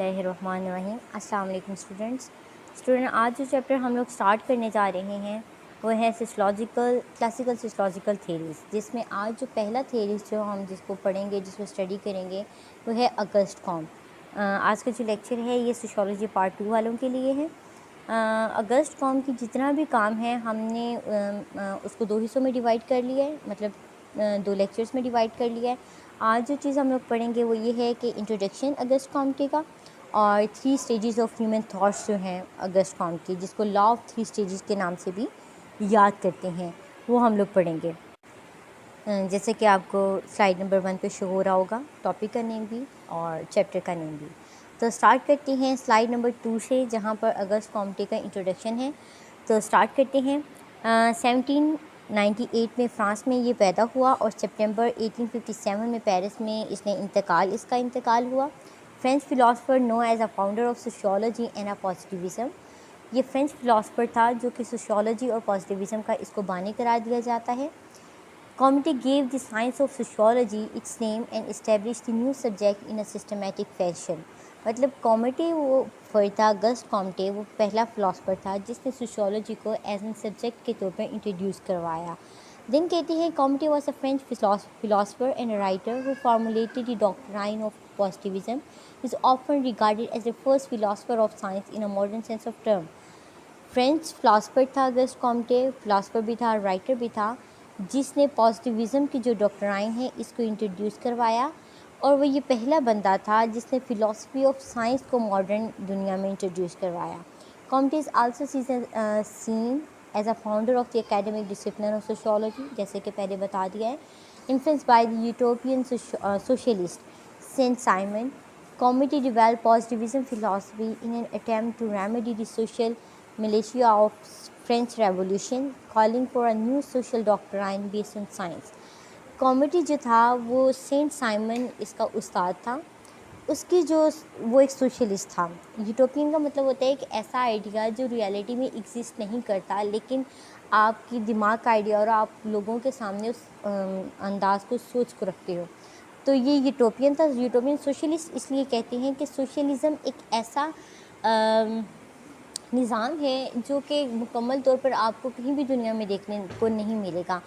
اللہ الرحمن الرحیم۔ السلام علیکم اسٹوڈنٹ آج جو چیپٹر ہم لوگ سٹارٹ کرنے جا رہے ہیں وہ ہے کلاسیکل سوشولوجیکل تھیریز، جس میں آج جو پہلا تھیریز جو ہم جس کو پڑھیں گے، جس کو اسٹڈی کریں گے، وہ ہے اگسٹ کامٹ۔ آج کا جو لیکچر ہے یہ سوشولوجی پارٹ 2 والوں کے لیے ہے۔ اگسٹ کامٹ کی جتنا بھی کام ہے ہم نے اس کو 2 حصوں میں ڈیوائڈ کر لیا ہے، مطلب 2 لیکچرز میں ڈیوائڈ کر لیا ہے۔ آج جو چیز ہم لوگ پڑھیں گے وہ یہ ہے کہ انٹروڈکشن اگسٹ کامٹے کا، اور 3 اسٹیجز آف ہیومن تھاٹس جو ہیں اگسٹ کامٹ کی، جس کو لا آف 3 اسٹیجز کے نام سے بھی یاد کرتے ہیں، وہ ہم لوگ پڑھیں گے۔ جیسے کہ آپ کو سلائیڈ نمبر 1 پہ شو ہو رہا ہوگا ٹاپک کا نیم بھی اور چیپٹر کا نیم بھی۔ تو اسٹارٹ کرتے ہیں سلائیڈ نمبر 2 سے، جہاں پر اگسٹ کامٹے کا انٹروڈکشن ہے۔ تو اسٹارٹ کرتے ہیں۔ 1798 میں فرانس میں یہ پیدا ہوا اور سپٹمبر 1857 میں پیرس میں اس کا انتقال ہوا۔ French philosopher known as a founder of sociology and a positivism. یہ فرینچ فلاسفر تھا جو کہ سوشیولوجی اور پازیٹیوزم کا اس کو بانی قرار دیا جاتا ہے۔ کامٹے gave the science of sociology its name and established the new subject in a systematic fashion۔ مطلب کامٹے وہ فرد اگسٹ کامٹے وہ پہلا فلاسفر تھا جس نے سوشیولوجی کو ایز این سبجیکٹ کے طور پر انٹروڈیوس کروایا۔ دین کہتے ہیں Comte was a French philosopher and a writer who formulated the doctrine of positivism, is often regarded as the first philosopher of science in a modern sense of term۔ French philosopher تھا August کامٹے، philosopher بھی تھا، writer بھی تھا، جس نے positivism کی جو doctrine ہے اس کو انٹروڈیوس کروایا، اور وہ یہ پہلا بندہ تھا جس نے فلاسفی آف سائنس کو ماڈرن دنیا میں انٹروڈیوس کروایا۔ Comte is also seen as a founder of the academic discipline of sociology, جیسے کہ پہلے بتا دیا ہے۔ Influenced by the utopian socialist Saint Simon, Comte developed positivism philosophy in an attempt to remedy the social militia of French Revolution, calling for a new social doctrine based on science۔ کامٹے جو تھا وہ Saint Simon اس کا استاد تھا، اس کی وہ ایک socialist تھا۔ یوٹوپین کا مطلب ہوتا ہے ایک ایسا آئیڈیا جو ریئلٹی میں ایگزسٹ نہیں کرتا، لیکن آپ کی دماغ کا آئیڈیا اور آپ لوگوں کے سامنے اس انداز کو سوچ کو رکھتے ہو۔ تو یہ یوٹوپین تھا۔ یوٹوپین سوشلسٹ اس لیے کہتے ہیں کہ سوشلزم ایک ایسا نظام ہے جو کہ مکمل طور پر آپ کو کہیں بھی دنیا میں دیکھنے کو نہیں ملے گا۔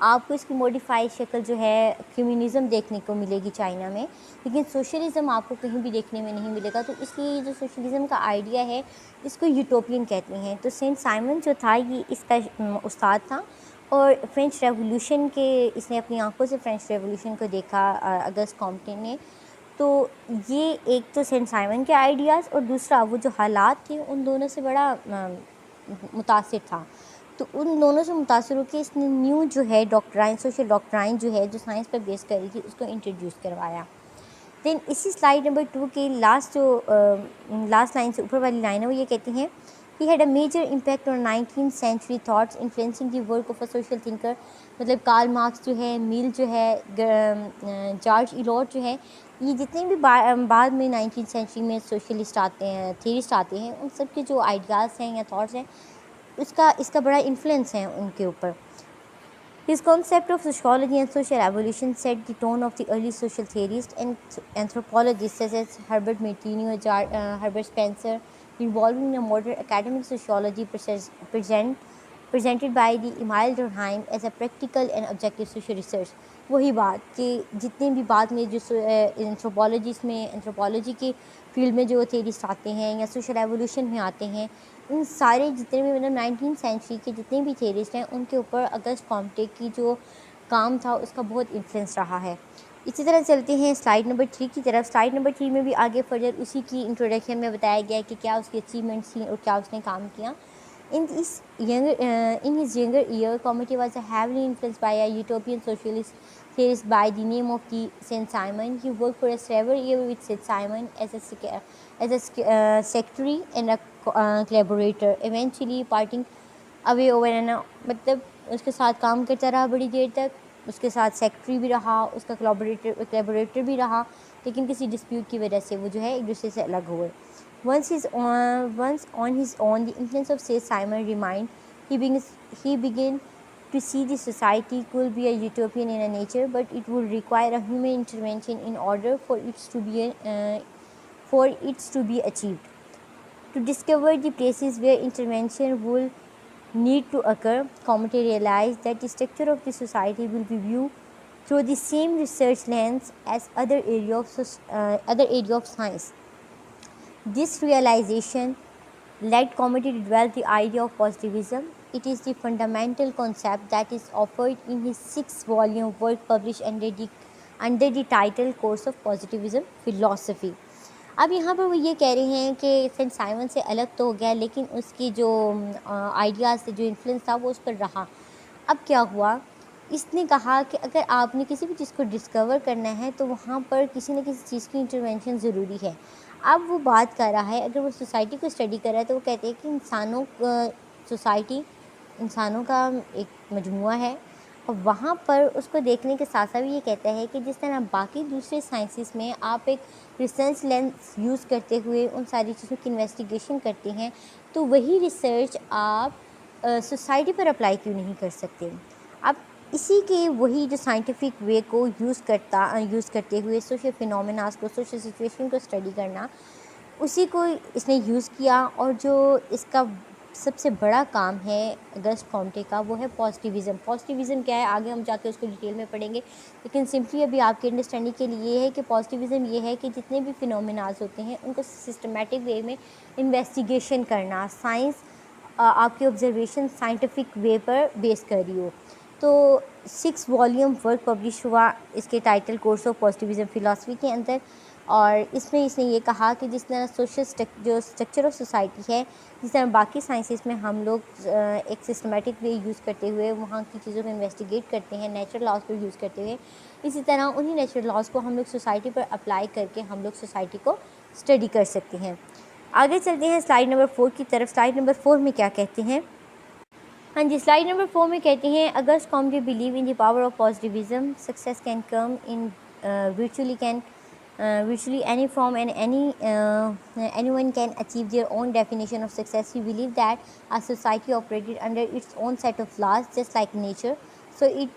آپ کو اس کی موڈیفائی شکل جو ہے کمیونزم دیکھنے کو ملے گی چائنا میں، لیکن سوشلزم آپ کو کہیں بھی دیکھنے میں نہیں ملے گا۔ تو اس لیے یہ جو سوشلزم کا آئیڈیا ہے اس کو یوٹوپین کہتے ہیں۔ تو سینٹ سائمن جو تھا یہ اس کا استاد تھا، اور فرینچ ریولوشن کے اس نے اپنی آنکھوں سے فرینچ ریولوشن کو دیکھا اگسٹ کامٹے نے۔ تو یہ ایک تو سینٹ سائمن کے آئیڈیاز، اور دوسرا وہ جو حالات تھے ان دونوں سے بڑا متاثر تھا۔ تو ان دونوں سے متاثر ہو کے اس نے نیو جو ہے ڈاکٹرائن، سوشل ڈاکٹرائن جو ہے جو سائنس پر بیس کر رہی تھی، اس کو انٹروڈیوس کروایا۔ دین اسی سلائیڈ نمبر 2 کے لاسٹ لائن سے اوپر والی لائن ہے وہ یہ کہتی ہیں He had a major impact on 19th century thoughts, influencing the work of a social thinker۔ مطلب کارل مارکس جو ہے، میل جو ہے، جارج ایلوٹ جو ہے، یہ جتنے بھی بعد میں 19th سینچری میں سوشلسٹ آتے ہیں، تھیورسٹ آتے ہیں، ان سب کے جو آئیڈیاز ہیں یا تھاٹس ہیں اس کا بڑا انفلوئنس ہے ان کے اوپر۔ His concept of sociology and social evolution set the tone of the early social theorists and anthropologists such as Herbert Martineau, Herbert Spencer, involving a modern academic sociology presented by the Emile Durkheim as a practical and objective social research۔ وہی بات کہ جتنے بھی بعد میں جو انتھروپولوجی کے field میں جو تھیریسٹ آتے ہیں یا سوشل ایولیوشن میں آتے ہیں، ان سارے جتنے بھی مطلب 19th سینچری کے جتنے بھی تھیریسٹ ہیں ان کے اوپر اگسٹ کامٹے کی جو کام تھا اس کا بہت انفلوئنس رہا ہے۔ اسی طرح چلتے ہیں سلائیڈ نمبر 3 کی طرف۔ سلائیڈ نمبر 3 میں بھی آگے فردر اسی کی انٹروڈکشن میں بتایا گیا ہے کہ کیا اس کی اچیومنٹس تھیں اور کیا اس نے کام کیا۔ In his younger year, Comte was heavily influenced by a utopian socialist theorist by the name of Saint Simon۔ He worked for several years with Saint Simon as a secretary and a collaborator, eventually parting away over مطلب اس کے ساتھ کام کرتا رہا بڑی دیر تک، اس کے ساتھ secretary بھی رہا، اس کا کولیبوریٹر بھی رہا، لیکن کسی ڈسپیوٹ کی وجہ سے وہ جو ہے ایک دوسرے سے الگ ہوئے۔ Once on his own, the influence of Saint Simon remained. He began to see the society could be a utopian in nature, but it would require a human intervention in order for for it to be achieved. To discover the places where intervention will need to occur, Comte realized that the structure of the society will be viewed through the same research lens as other area of science. This realization led Comte to develop the idea of positivism. It is the fundamental concept that is offered in his 6-volume work published under the title Course of Positivism Philosophy. اب یہاں پر وہ یہ کہہ رہے ہیں کہ Saint Simon سے الگ تو ہو گیا لیکن اس کی جو آئیڈیاز سے جو انفلوئنس تھا وہ اس پر رہا. اب کیا ہوا، اس نے کہا کہ اگر آپ نے کسی بھی چیز کو ڈسکور کرنا ہے تو وہاں پر کسی نہ کسی چیز کی انٹرونشن ضروری ہے. اب وہ بات کر رہا ہے، اگر وہ سوسائٹی کو اسٹڈی کر رہا ہے تو وہ کہتے ہیں کہ سوسائٹی انسانوں کا ایک مجموعہ ہے، اور وہاں پر اس کو دیکھنے کے ساتھ ساتھ یہ کہتا ہے کہ جس طرح باقی دوسرے سائنسز میں آپ ایک ریسرچ لینس یوز کرتے ہوئے ان ساری چیزوں کی انویسٹیگیشن کرتے ہیں، تو وہی ریسرچ آپ سوسائٹی پر اپلائی کیوں نہیں کر سکتے. اب اسی کے وہی جو سائنٹیفک وے کو یوز کرتے ہوئے سوشل فینومیناز کو، سوشل سچویشن کو اسٹڈی کرنا، اسی کو اس نے یوز کیا. اور جو اس کا سب سے بڑا کام ہے اگسٹ کامٹے کا، وہ ہے پازیٹیوزم. پازیٹیوزم کیا ہے آگے ہم جا کے اس کو ڈیٹیل میں پڑھیں گے، لیکن سمپلی ابھی آپ کے انڈرسٹینڈنگ کے لیے یہ ہے کہ پازیٹیوزم یہ ہے کہ جتنے بھی فینومیناز ہوتے ہیں ان کو سسٹمیٹک وے میں انویسٹیگیشن کرنا، سائنس آپ کی آبزرویشن سائنٹیفک وے پر بیس کر رہی ہو. تو 6 والیوم ورک پبلش ہوا اس کے title course of positivism philosophy کے اندر، اور اس میں اس نے یہ کہا کہ جس طرح جو اسٹرکچر آف سوسائٹی ہے، جس طرح باقی سائنسز میں ہم لوگ ایک سسٹمیٹک وے یوز کرتے ہوئے وہاں کی چیزوں کو انویسٹیگیٹ کرتے ہیں نیچرل لاز کو یوز کرتے ہوئے، اسی طرح انہی نیچرل لاز کو ہم لوگ سوسائٹی پر اپلائی کر کے ہم لوگ سوسائٹی کو اسٹڈی کر سکتے ہیں. آگے چلتے ہیں سلائیڈ نمبر 4 کی طرف. سلائیڈ نمبر 4 میں کیا کہتے ہیں؟ ہاں جی، سلائیڈ نمبر 4 میں کہتے ہیں Auguste Comte believe in the power of positivism. Success can come in virtually any form and anyone can achieve their own definition of success. He believed that a society operated under its own set of laws just like nature, so it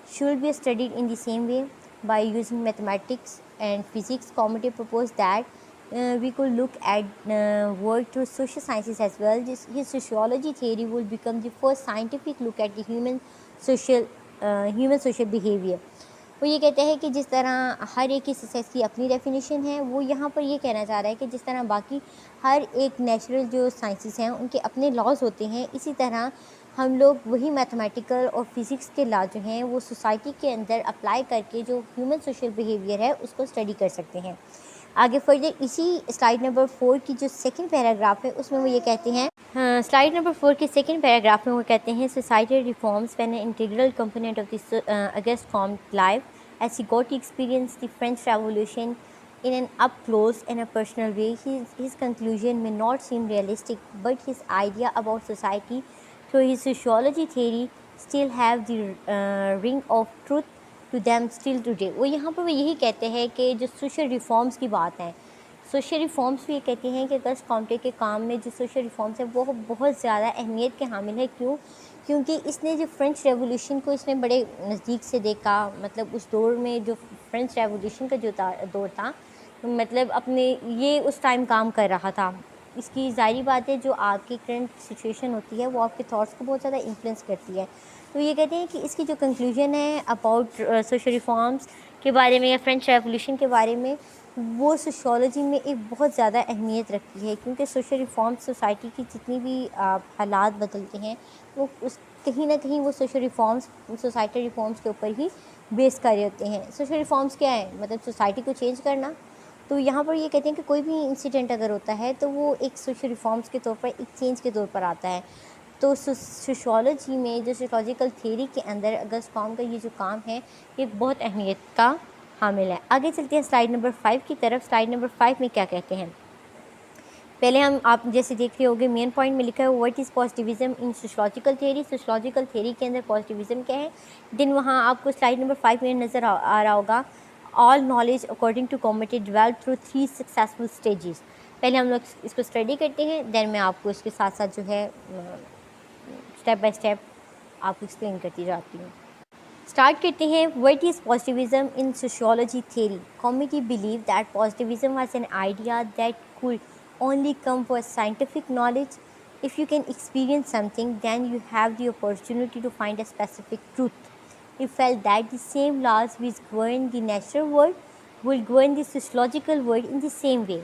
should be studied in the same way. By using mathematics and physics, Comte proposed that we could look at world through social sciences as well. His sociology theory will become the first scientific look at the human social behavior. وہ یہ کہتے ہیں کہ جس طرح ہر ایک کی success کی اپنی ڈیفینیشن ہے، وہ یہاں پر یہ کہنا چاہ رہا ہے کہ جس طرح باقی ہر ایک نیچرل جو سائنسز ہیں ان کے اپنے لاز ہوتے ہیں، اسی طرح ہم لوگ وہی میتھمیٹیکل اور فزکس کے لا جو ہیں وہ سوسائٹی کے اندر اپلائی کر کے جو ہیومن سوشل بیہیویئر ہے اس کو اسٹڈی کر سکتے ہیں. آگے فردر اسی سلائیڈ نمبر 4 کی جو سیکنڈ پیراگراف ہے اس میں وہ یہ کہتے ہیں، سلائیڈ نمبر 4 کے سیکنڈ پیراگراف میں وہ کہتے ہیں societal reforms when an integral component of the August comet life. As he got to experience the French Revolution in an up-close and a personal way, his conclusion may not seem realistic, but his idea about society through his sociology theory still have the ring of truth to them still today. وہ یہاں پر وہ یہی کہتے ہیں کہ جو social reforms کی بات ہے، سوشل ریفارمز بھی یہ کہتے ہیں کہ اگسٹ کامٹے کے کام میں جو سوشل ریفارمز ہیں وہ بہت زیادہ اہمیت کے حامل ہے. کیونکہ اس نے جو فرینچ ریولیوشن کو اس نے بڑے نزدیک سے دیکھا. مطلب اس دور میں جو فرینچ ریولیوشن کا جو دور تھا، مطلب یہ اس ٹائم کام کر رہا تھا. اس کی ظاہری بات ہے جو آپ کی کرنٹ سچویشن ہوتی ہے وہ آپ کے تھاٹس کو بہت زیادہ انفلوئنس کرتی ہے. تو یہ کہتے ہیں کہ اس کی جو کنکلوژن ہے اباؤٹ سوشل ریفارمز کے بارے میں یا فرینچ ریولیوشن کے بارے میں، وہ سوشیولوجی میں ایک بہت زیادہ اہمیت رکھتی ہے. کیونکہ سوشل ریفارمز سوسائٹی کی جتنی بھی حالات بدلتے ہیں وہ کہیں نہ کہیں وہ سوشل ریفارمز سوسائٹل ریفارمز کے اوپر ہی بیس کر رہے ہوتے ہیں. سوشل ریفارمز کیا ہے؟ مطلب سوسائٹی کو چینج کرنا. تو یہاں پر یہ کہتے ہیں کہ کوئی بھی انسیڈنٹ اگر ہوتا ہے تو وہ ایک سوشل ریفارمز کے طور پر ایک چینج کے طور پر آتا ہے. تو سوشیولوجی میں جو سوشیولوجیکل تھیوری کے اندر اگسٹ کامٹ کا یہ جو کام ہے یہ بہت اہمیت کا حامل ہے. آگے چلتے ہیں سلائیڈ نمبر 5 کی طرف. سلائیڈ نمبر 5 میں کیا کہتے ہیں؟ پہلے آپ جیسے دیکھ رہے ہوگے مین پوائنٹ میں لکھا ہے what is positivism in sociological theory. Sociological theory کے اندر پازیٹیوزم کیا ہے. دن وہاں آپ کو سلائیڈ نمبر 5 میں نظر آ رہا ہوگا all knowledge according to Comte develop through 3 successful stages. پہلے ہم لوگ اس کو اسٹڈی کرتے ہیں، دین میں آپ کو اس کے ساتھ ساتھ جو ہے اسٹیپ بائی اسٹیپ آپ کو ایکسپلین کرتی جاتی ہوں. اسٹارٹ کرتے ہیں. What is positivism in sociology theory? Committee believe that positivism was an idea that could only come for scientific knowledge. If you can experience something, then you have the opportunity to find a specific truth. He felt that the same laws which govern the natural world would govern the sociological world in the same way.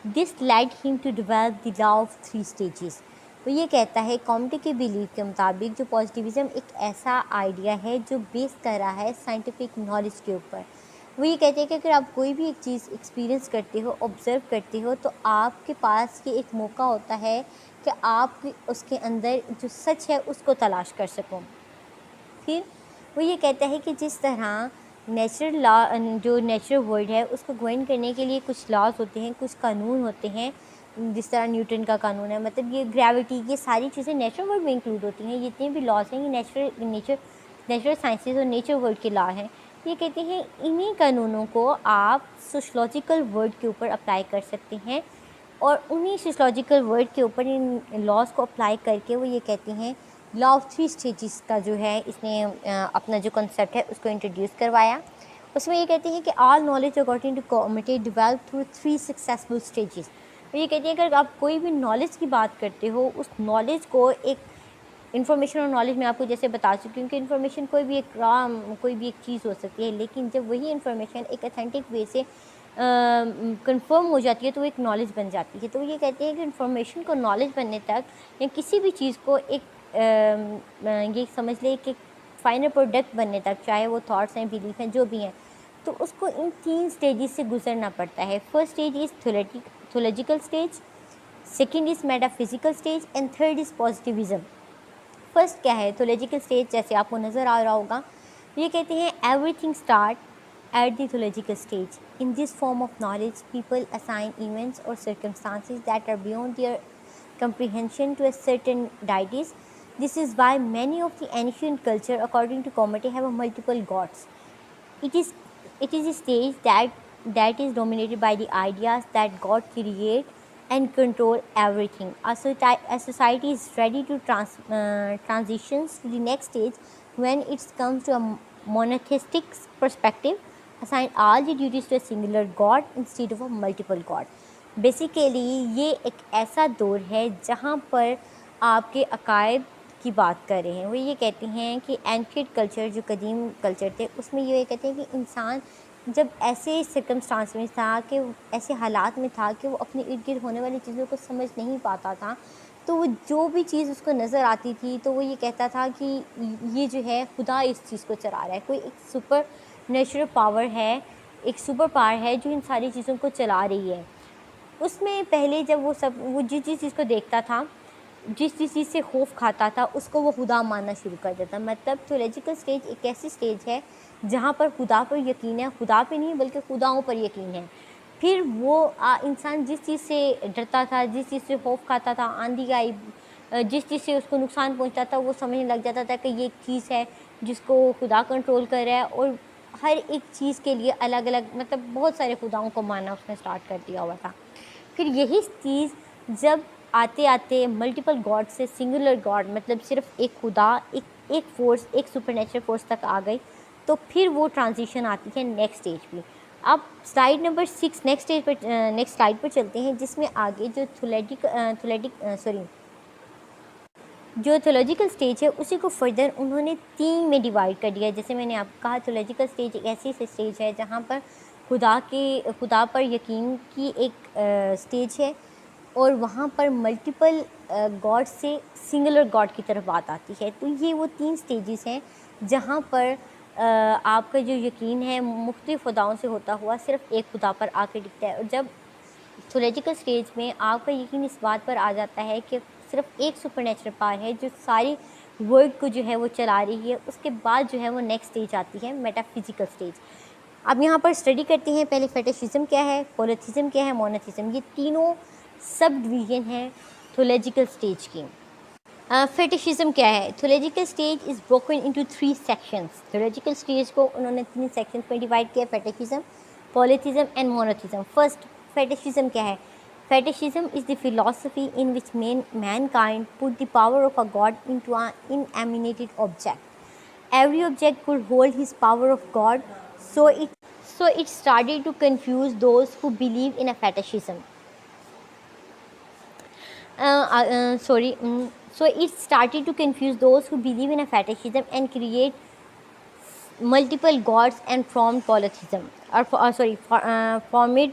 This led him to develop the law of 3 stages. وہ یہ کہتا ہے کامٹی کے بیلیف کے مطابق جو positivism ایک ایسا آئیڈیا ہے جو بیس کر رہا ہے سائنٹیفک نالج کے اوپر. وہ یہ کہتے ہیں کہ اگر آپ کوئی بھی ایک چیز ایکسپیرینس کرتے ہو، آبزرو کرتے ہو، تو آپ کے پاس یہ ایک موقع ہوتا ہے کہ آپ اس کے اندر جو سچ ہے اس کو تلاش کر سکو. پھر وہ یہ کہتا ہے کہ جس طرح نیچرل لا جو نیچرل ورلڈ ہے اس کو گوئن کرنے کے لیے کچھ لاز ہوتے ہیں، کچھ قانون ہوتے ہیں، جس طرح نیوٹن کا قانون ہے، مطلب یہ گریوٹی، یہ ساری چیزیں نیچرل ورلڈ میں انکلوڈ ہوتی ہیں. یہ جتنے بھی لاز ہیں یہ نیچرل سائنسز اور نیچر ورلڈ کے لا ہیں. یہ کہتے ہیں انہی قانونوں کو آپ سوشولوجیکل ورلڈ کے اوپر اپلائی کر سکتے ہیں، اور انہی سوشولوجیکل ورلڈ کے اوپر ان لاز کو اپلائی کر کے وہ یہ کہتے ہیں لا آف 3 اسٹیجز کا جو ہے اس نے اپنا جو کنسیپٹ ہے اس کو انٹروڈیوس کروایا. اس میں یہ کہتے ہیں کہ all knowledge according to Comte develop through 3 successful stages. یہ کہتے ہیں کہ اگر آپ کوئی بھی نالج کی بات کرتے ہو، اس نالج کو ایک انفارمیشن اور نالج میں آپ کو جیسے بتا چکی ہوں کہ انفارمیشن کوئی بھی ایک چیز ہو سکتی ہے، لیکن جب وہی انفارمیشن ایک اتھینٹک وے سے کنفرم ہو جاتی ہے تو وہ ایک نالج بن جاتی ہے. تو یہ کہتے ہیں کہ انفارمیشن کو نالج بننے تک یا کسی بھی چیز کو ایک یہ سمجھ لیں کہ فائنل پروڈکٹ بننے تک، چاہے وہ تھاٹس ہیں، بیلیف ہیں، جو بھی ہیں، تو اس کو ان 3 اسٹیجز سے گزرنا پڑتا ہے. First stage is theological stage, second is meta physical stage, and third is positivism. First کیا ہے؟ Theological stage. جیسے آپ کو نظر آ رہا ہوگا، یہ کہتے ہیں everything start at the theological stage. In this form of knowledge people assign events اور circumstances that are beyond their comprehension to a certain deities. This is why many of the ancient culture, according to Comite, have a multiple gods. It is a stage that is dominated by the ideas that God create and control everything. A society is ready to transitions to the next stage when it comes to a monotheistic perspective, assign all the duties to a singular God instead of a multiple God. Basically یہ ایک ایسا دور ہے جہاں پر آپ کے عقائد کی بات کر رہے ہیں. وہ یہ کہتے ہیں کہ اینشینٹ کلچر جو قدیم کلچر تھے اس میں یہ کہتے ہیں کہ انسان جب ایسے سرکمسٹانس میں تھا، کہ ایسے حالات میں تھا کہ وہ اپنے ارد گرد ہونے والی چیزوں کو سمجھ نہیں پاتا تھا، تو وہ جو بھی چیز اس کو نظر آتی تھی تو وہ یہ کہتا تھا کہ یہ جو ہے خدا اس چیز کو چلا رہا ہے، کوئی ایک سپر نیچرل پاور ہے، ایک سپر پاور ہے جو ان ساری چیزوں کو چلا رہی ہے. اس میں پہلے جب وہ جس چیز کو دیکھتا تھا، جس چیز سے خوف کھاتا تھا، اس کو وہ خدا ماننا شروع کر دیتا. مطلب تھیولوجیکل اسٹیج ایک ایسی اسٹیج ہے جہاں پر خدا پر یقین ہے، خدا پہ نہیں بلکہ خداؤں پر یقین ہے. پھر وہ انسان جس چیز سے ڈرتا تھا، جس چیز سے خوف کھاتا تھا، آندھی آئی، جس چیز سے اس کو نقصان پہنچتا تھا، وہ سمجھنے لگ جاتا تھا کہ یہ ایک چیز ہے جس کو خدا کنٹرول کر رہا ہے، اور ہر ایک چیز کے لیے الگ الگ مطلب بہت سارے خداؤں کو ماننا اس نے اسٹارٹ کر دیا ہوا تھا. پھر یہی چیز جب آتے آتے ملٹیپل گاڈ سے سنگولر گاڈ مطلب صرف ایک خدا، ایک فورس، ایک سپر نیچرل فورس تک آ گئی، تو پھر وہ ٹرانزیشن آتی ہے نیکسٹ اسٹیج پہ. اب سلائیڈ نمبر 6 نیکسٹ سلائیڈ پر چلتے ہیں، جس میں آگے جو تھیولوجیکل اسٹیج ہے اسی کو فردر انہوں نے 3 میں ڈیوائڈ کر دیا. جیسے میں نے آپ کو کہا تھیولوجیکل اسٹیج ایک ایسی اسٹیج ہے جہاں پر خدا پر یقین کی ایک اسٹیج ہے، اور وہاں پر ملٹیپل گاڈ سے سنگولر گاڈ کی طرف بات آتی ہے. تو یہ وہ 3 اسٹیجز ہیں جہاں پر آپ کا جو یقین ہے مختلف خداؤں سے ہوتا ہوا صرف ایک خدا پر آ کے ٹکتا ہے. اور جب تھیولوجیکل اسٹیج میں آپ کا یقین اس بات پر آ جاتا ہے کہ صرف ایک سپر نیچرل پاور ہے جو ساری ورلڈ کو جو ہے وہ چلا رہی ہے، اس کے بعد جو ہے وہ نیکسٹ اسٹیج آتی ہے میٹا فزیکل اسٹیج. اب یہاں پر اسٹڈی کرتے ہیں پہلے فیٹیشزم کیا ہے، پولیتھیزم کیا ہے، مونوتھیزم. یہ تینوں سب ڈویژن ہیں تھیولوجیکل اسٹیج کی. فیٹیشزم کیا ہے؟ Theological stage is broken into 3 sections. Theological stage کو انہوں نے 3 سیکشنز میں ڈیوائڈ کیا، فیٹیشزم، پولیتھیزم اینڈ مونوتھیزم. فرسٹ فیٹیشزم کیا ہے؟ Fetishism is the philosophy in which mankind put the power of a god into an inanimate object. every object could hold his power of God, so it started to confuse those who believe in a fetishism. So it started to confuse those who believe in a fetishism and create multiple gods and formed polytheism formed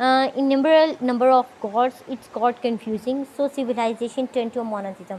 innumerable number of gods it's got confusing, so civilization turned to monotheism।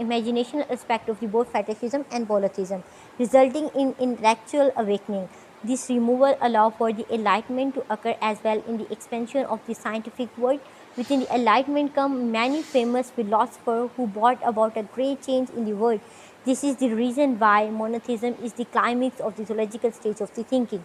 imagination aspect of the both fetishism and polytheism, resulting in intellectual awakening. This removal allow for the enlightenment to occur as well in the expansion of the scientific world. Within the enlightenment come many famous philosophers who brought about a great change in the world. This is the reason why monotheism is the climax of the theological stage of the thinking.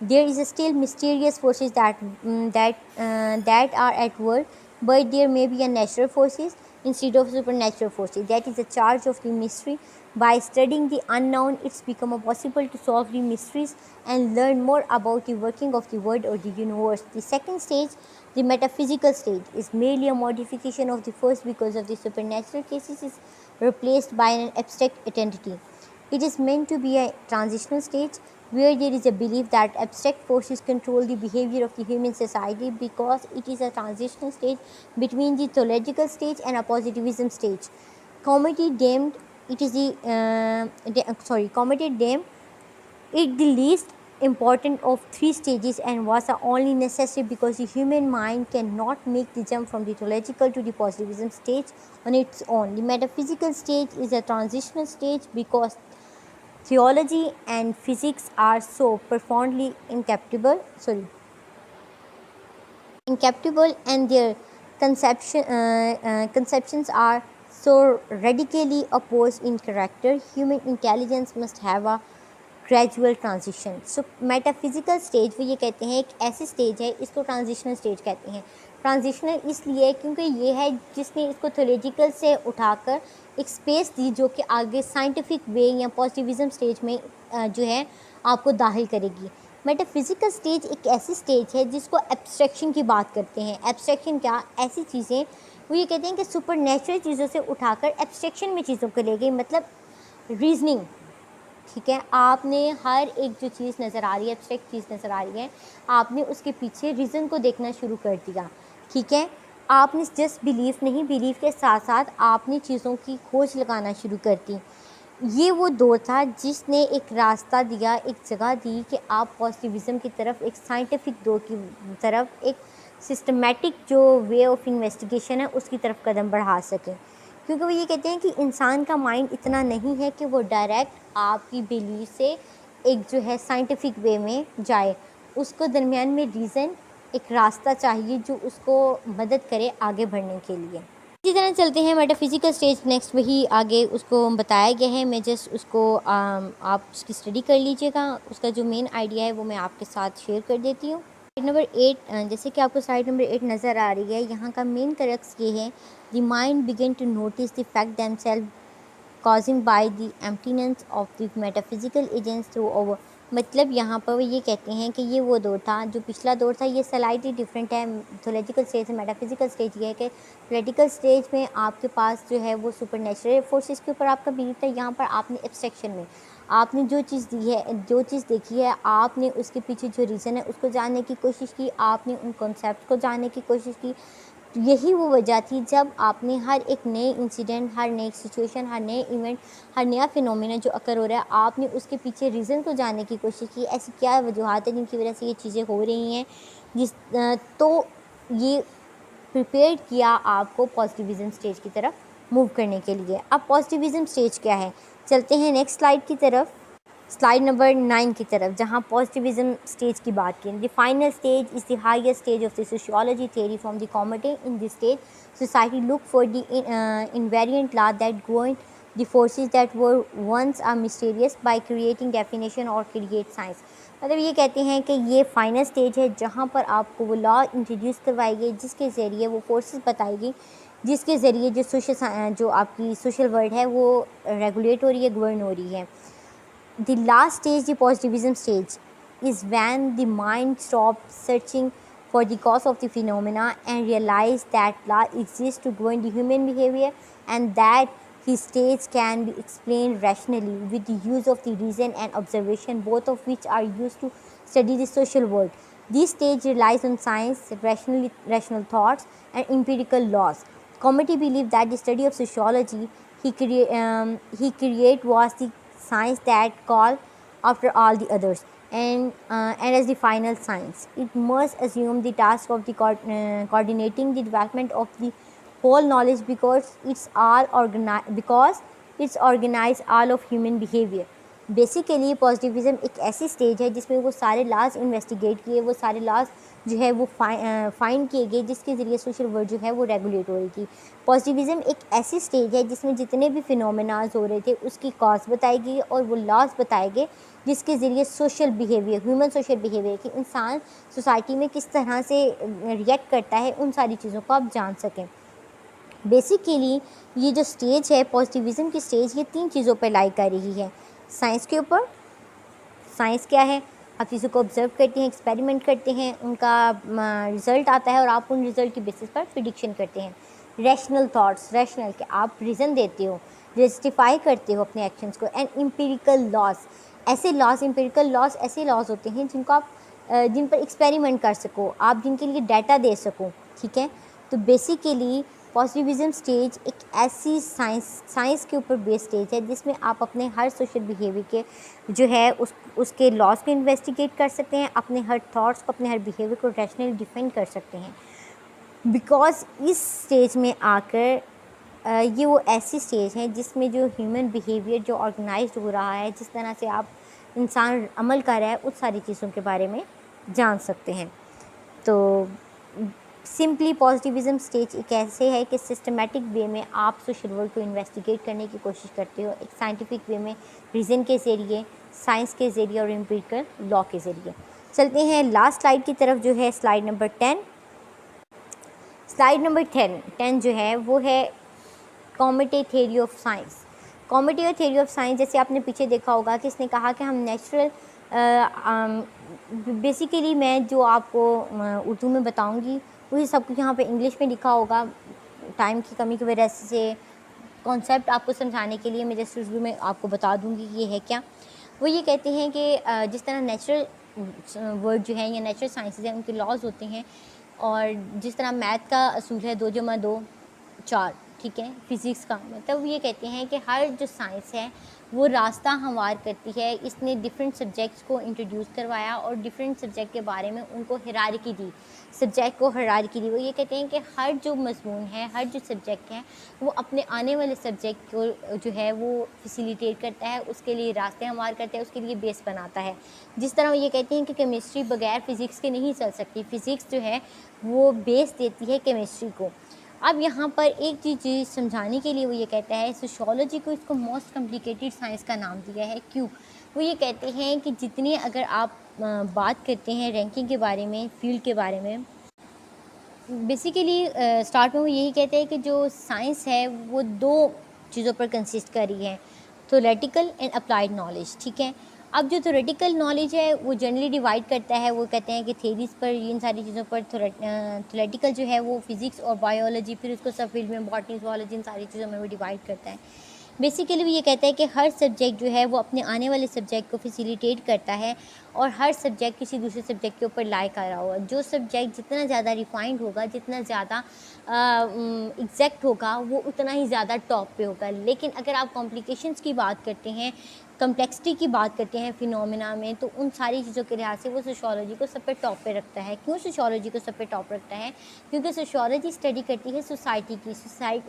there is still mysterious forces that are at work, but there may be a natural forces instead of supernatural forces. That is the charge of the mystery. By studying the unknown, it's become possible to solve the mysteries and learn more about the working of the world or the universe. The second stage, the metaphysical stage, is merely a modification of the first because of the supernatural cases is replaced by an abstract identity. It is meant to be a transitional stage where there is a belief that abstract forces control the behavior of the human society, because it is a transitional stage between the theological stage and a positivism stage. Comedy deemed it is the least important of 3 stages and was only necessary because the human mind cannot make the jump from the theological to the positivism stage on its own. The metaphysical stage is a transitional stage because theology and physics are so profoundly incompatible and their conceptions are so radically opposed in character, human intelligence must have a gradual transition. So metaphysical stage وہ یہ کہتے ہیں ایک ایسی stage ہے، اس کو transitional stage کہتے ہیں. ٹرانزیشنل اس لیے کیونکہ یہ ہے جس نے اس کو تھیولوجیکل سے اٹھا کر ایک اسپیس دی جو کہ آگے سائنٹیفک وے یا پازیٹیوزم اسٹیج میں جو ہے آپ کو داخل کرے گی. میٹا فزیکل اسٹیج ایک ایسی اسٹیج ہے جس کو ایبسٹریکشن کی بات کرتے ہیں. ایبسٹریکشن کیا؟ ایسی چیزیں وہ یہ کہتے ہیں کہ سپر نیچرل چیزوں سے اٹھا کر ایبسٹریکشن میں چیزوں کو لے گئی، مطلب ریزننگ. ٹھیک ہے، آپ نے ہر ایک جو چیز نظر آ رہی ہے، ایبسٹریکٹ چیز نظر آ رہی ہے، آپ نے اس کے پیچھے ریزن کو دیکھنا شروع کر دیا. ٹھیک ہے، آپ نے جسٹ بیلیف نہیں، بیلیف کے ساتھ ساتھ آپ نے چیزوں کی کھوج لگانا شروع کر دی. یہ وہ دور تھا جس نے ایک راستہ دیا، ایک جگہ دی کہ آپ پازیٹیوزم کی طرف، ایک سائنٹیفک دور کی طرف، ایک سسٹمیٹک جو وے آف انویسٹیگیشن ہے اس کی طرف قدم بڑھا سکیں. کیونکہ وہ یہ کہتے ہیں کہ انسان کا مائنڈ اتنا نہیں ہے کہ وہ ڈائریکٹ آپ کی بیلیف سے ایک جو ہے سائنٹیفک وے میں جائے. اس کو درمیان میں ریزن، ایک راستہ چاہیے جو اس کو مدد کرے آگے بڑھنے کے لیے. اسی طرح چلتے ہیں میٹا فزیکل اسٹیج نیکسٹ، وہی آگے اس کو بتایا گیا ہے. میں جسٹ اس کو آپ اس کی اسٹڈی کر لیجیے گا. اس کا جو مین آئیڈیا ہے وہ میں آپ کے ساتھ شیئر کر دیتی ہوں. سلائڈ نمبر 8، جیسے کہ آپ کو سلائڈ نمبر 8 نظر آ رہی ہے، یہاں کا مین کرکس یہ ہے: the mind began to notice the fact them self causing by the emptiness of the metaphysical agents through over. مطلب یہاں پر وہ یہ کہتے ہیں کہ یہ وہ دور تھا جو پچھلا دور تھا، یہ سلائٹلی ڈفرینٹ ہے تھیولوجیکل اسٹیج سے. میٹافزیکل اسٹیج یہ ہے کہ تھیولوجیکل اسٹیج میں آپ کے پاس جو ہے وہ سپر نیچرل فورسز کے اوپر آپ کا بیلیف تھا. یہاں پر آپ نے ایبسٹریکشن میں آپ نے جو چیز دی ہے، جو چیز دیکھی ہے، آپ نے اس کے پیچھے جو ریزن ہے اس کو جاننے کی کوشش کی، آپ نے ان کانسیپٹ کو جاننے کی کوشش کی. یہی وہ وجہ تھی جب آپ نے ہر ایک نئے انسیڈنٹ، ہر نئی سچویشن، ہر نئے ایونٹ، ہر نیا فینومینا جو اکر ہو رہا ہے، آپ نے اس کے پیچھے ریزن کو جاننے کی کوشش کی. ایسی کیا وجوہات ہیں جن کی وجہ سے یہ چیزیں ہو رہی ہیں، تو یہ پریپیئر کیا آپ کو پازیٹیوزم اسٹیج کی طرف موو کرنے کے لیے. اب پازیٹیوزم اسٹیج کیا ہے؟ چلتے ہیں نیکسٹ سلائڈ کی طرف، سلائڈ نمبر 9 کی طرف، جہاں پازیٹیوزم اسٹیج کی بات کی. The final stage is the highest stage of the sociology theory. From the Comte in the stage society look for the invariant law that going the forces that were once are mysterious by creating definition اور create science. مطلب یہ کہتے ہیں کہ یہ final stage ہے جہاں پر آپ کو وہ لا انٹروڈیوس کروائی گئی جس کے ذریعے وہ فورسز بتائی گئی، جس کے ذریعے جو آپ کی سوشل ورلڈ ہے وہ ریگولیٹ ہو رہی ہے، گورن ہو رہی ہے. The last stage, the positivism stage, is when the mind stops searching for the cause of the phenomena and realize that law exists to govern the human behavior and that his states can be explained rationally with the use of the reason and observation, both of which are used to study the social world. This stage relies on science, rational thoughts, and empirical laws. Committee believed that the study of sociology he created was the science that called after all the others, and as the final science. It must assume the task of the coordinating the development of the whole knowledge because it's organized all of human behavior. Basically positivism ایک ایسی stage ہے جس میں وہ سارے laws investigate کیے، وہ سارے لاز جو ہے وہ فائنڈ کیے گئے جس کے ذریعے سوشل ورلڈ جو ہے وہ ریگولیٹ ہو رہی تھی. پازیٹیوزم ایک ایسی اسٹیج ہے جس میں جتنے بھی فینومیناز ہو رہے تھے اس کی کاز بتائی گئی اور وہ لاز بتائے گئے جس کے ذریعے social behaviour, human social behaviour, کہ انسان سوسائٹی میں کس طرح سے ریئیکٹ کرتا ہے، ان ساری چیزوں کو آپ جان سکیں. بیسیکلی یہ جو اسٹیج ہے پازیٹیوزم کی اسٹیج، یہ 3 چیزوں پہ لائی کر رہی ہے. سائنس کے اوپر. سائنس کیا ہے؟ آپ چیزوں کو آبزرو کرتے ہیں، ایکسپیریمنٹ کرتے ہیں، ان کا رزلٹ آتا ہے اور آپ ان رزلٹ کی بیسس پر پریڈکشن کرتے ہیں. ریشنل تھاٹس، ریشنل کہ آپ ریزن دیتے ہو، جسٹیفائی کرتے ہو اپنے ایکشنس کو. And empirical laws, empirical laws ایسے لاز ہوتے ہیں جن کو آپ جن پر ایکسپیریمنٹ کر سکو، آپ جن کے لیے ڈیٹا دے سکو. ٹھیک ہے، تو بیسیکلی پازیٹیوزم اسٹیج ایک ایسی سائنس کے اوپر بیس اسٹیج ہے جس میں آپ اپنے ہر سوشل بیہیویئر کے جو ہے اس کے لاس کو انویسٹیگیٹ کر سکتے ہیں، اپنے ہر تھاٹس کو، اپنے ہر بیہیویئر کو ریشنلی ڈیفینڈ کر سکتے ہیں. بیکاز اس اسٹیج میں آ کر یہ وہ ایسی سٹیج ہے جس میں جو ہیومن بیہیویئر جو آرگنائزڈ ہو رہا ہے، جس طرح سے آپ انسان عمل کر رہا ہے، اس ساری چیزوں کے بارے میں جان سکتے ہیں۔ تو سمپلی پازیٹیوزم سٹیج ایک ایسے ہے کہ سسٹمیٹک وے میں آپ سوشل ورلڈ کو انویسٹیگیٹ کرنے کی کوشش کرتے ہو، ایک سائنٹیفک وے میں، ریزن کے ذریعے، سائنس کے ذریعے اور امپیریکل لا کے ذریعے۔ چلتے ہیں لاسٹ سلائیڈ کی طرف، جو ہے سلائیڈ نمبر 10۔ سلائیڈ نمبر 10 جو ہے وہ ہے Comte theory of science. Comte theory of science, جیسے آپ نے پیچھے دیکھا ہوگا کہ اس نے کہا کہ ہم نیچرل بیسیکلی میں جو آپ کو اردو میں بتاؤں گی وہی سب کچھ یہاں پہ انگلش میں لکھا ہوگا، ٹائم کی کمی کی وجہ سے کانسیپٹ آپ کو سمجھانے کے لیے میں جیسے اردو میں آپ کو بتا دوں گی کہ یہ ہے کیا۔ وہ یہ کہتے ہیں کہ جس طرح نیچرل ورڈ جو ہیں یا نیچرل سائنسز ہیں ان کے لاز ہوتے ہیں، اور جس طرح میتھ کا اصول ہے 2+2 4، ٹھیک ہے، فزکس کا مطلب یہ کہتے ہیں کہ ہر جو سائنس ہے وہ راستہ ہموار کرتی ہے۔ اس نے ڈفرینٹ سبجیکٹس کو انٹروڈیوس کروایا اور ڈفرینٹ سبجیکٹ کے بارے میں ان کو ہیرارکی دی، سبجیکٹ کو ہیرارکی دی۔ وہ یہ کہتے ہیں کہ ہر جو مضمون ہے، ہر جو سبجیکٹ ہے، وہ اپنے آنے والے سبجیکٹ کو جو ہے وہ فیسیلیٹیٹ کرتا ہے، اس کے لیے راستے ہموار کرتا ہے، اس کے لیے بیس بناتا ہے۔ جس طرح وہ یہ کہتے ہیں کہ کیمسٹری بغیر فزکس کے نہیں چل سکتی، فزکس جو ہے وہ بیس دیتی ہے کیمسٹری کو۔ اب یہاں پر ایک چیز سمجھانے کے لیے وہ یہ کہتا ہے، سوشیولوجی کو اس کو موسٹ کمپلیکیٹڈ سائنس کا نام دیا ہے۔ کیوں؟ وہ یہ کہتے ہیں کہ جتنے اگر آپ بات کرتے ہیں رینکنگ کے بارے میں، فیلڈ کے بارے میں، بیسیکلی اسٹارٹ میں وہ یہی کہتے ہیں کہ جو سائنس ہے وہ 2 چیزوں پر کنسسٹ کر رہی ہے، تھیوریٹیکل اینڈ اپلائیڈ نالج، ٹھیک ہے۔ اب جو تھیوریٹیکل نالج ہے وہ جنرلی ڈیوائڈ کرتا ہے، وہ کہتے ہیں کہ تھیریز پر، ان ساری چیزوں پر۔ تھیوریٹیکل جو ہے وہ فزکس اور بایولوجی، پھر اس کو سب فیلڈ میں باٹنی، زوالوجی، ان ساری چیزوں میں وہ ڈیوائڈ کرتا ہے۔ بیسیکلی وہ یہ کہتا ہے کہ ہر سبجیکٹ جو ہے وہ اپنے آنے والے سبجیکٹ کو فیسیلیٹیٹ کرتا ہے، اور ہر سبجیکٹ کسی دوسرے سبجیکٹ کے اوپر لائے کر رہا ہوگا۔ جو سبجیکٹ جتنا زیادہ ریفائنڈ ہوگا، جتنا زیادہ ایگزیکٹ ہوگا، وہ اتنا ہی زیادہ ٹاپ پہ ہوگا۔ لیکن اگر آپ کمپلیکیشنس کی بات کرتے ہیں، کمپلیکسٹی کی بات کرتے ہیں فینومینا میں، تو ان ساری چیزوں کے لحاظ سے وہ سوشیولوجی کو سب پہ ٹاپ پہ رکھتا ہے۔ کیوں سوشیولوجی کو سب پہ ٹاپ رکھتا ہے؟ کیونکہ سوشیولوجی اسٹڈی کرتی ہے سوسائٹی کی۔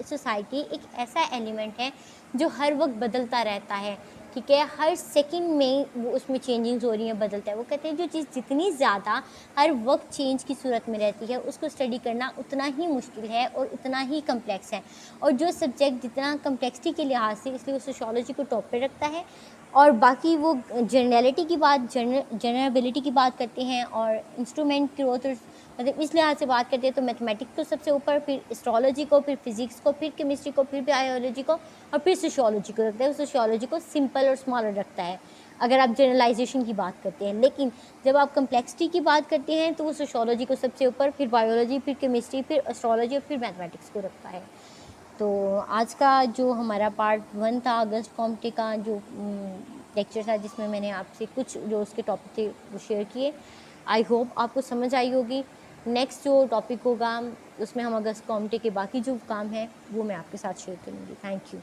سوسائٹی ایک ایسا ایلیمنٹ ہے جو ہر وقت بدلتا رہتا ہے، ٹھیک ہے، ہر سیکنڈ میں وہ اس میں چینجنگز ہو رہی ہیں، بدلتا ہے۔ وہ کہتے ہیں جو چیز جتنی زیادہ ہر وقت چینج کی صورت میں رہتی ہے، اس کو اسٹڈی کرنا اتنا ہی مشکل ہے اور اتنا ہی کمپلیکس ہے۔ اور جو سبجیکٹ جتنا کمپلیکسٹی کے لحاظ سے، اس لیے وہ سوشیولوجی کو ٹاپ پہ رکھتا ہے۔ اور باقی وہ جنرلٹی کی بات، جنربلٹی کی بات کرتے ہیں، اور انسٹرومنٹ گروتھ، مطلب اس لحاظ سے بات کرتے ہیں تو میتھمیٹکس کو سب سے اوپر، پھر اسٹرالوجی کو، پھر فزکس کو، پھر کیمسٹری کو، پھر بایولوجی کو، اور پھر سوشیولوجی کو رکھتا ہے۔ سوشیولوجی کو سمپل اور اسمالر رکھتا ہے اگر آپ جنرلائزیشن کی بات کرتے ہیں۔ لیکن جب آپ کمپلیکسٹی کی بات کرتے ہیں تو وہ سوشیولوجی کو سب سے اوپر، پھر بایولوجی، پھر کیمسٹری، پھر اسٹرالوجی اور پھر میتھمیٹکس کو رکھتا ہے۔ تو آج کا جو ہمارا پارٹ 1 تھا اگست کامٹے کا جو لیکچر تھا، جس میں میں نے آپ سے کچھ جو اس کے ٹاپک تھے وہ شیئر کیے، آئی ہوپ آپ کو سمجھ آئی ہوگی۔ نیکسٹ جو ٹاپک ہوگا اس میں ہم اگست کامٹے کے باقی جو کام ہیں وہ میں آپ کے ساتھ شیئر کروں گی۔ Thank you.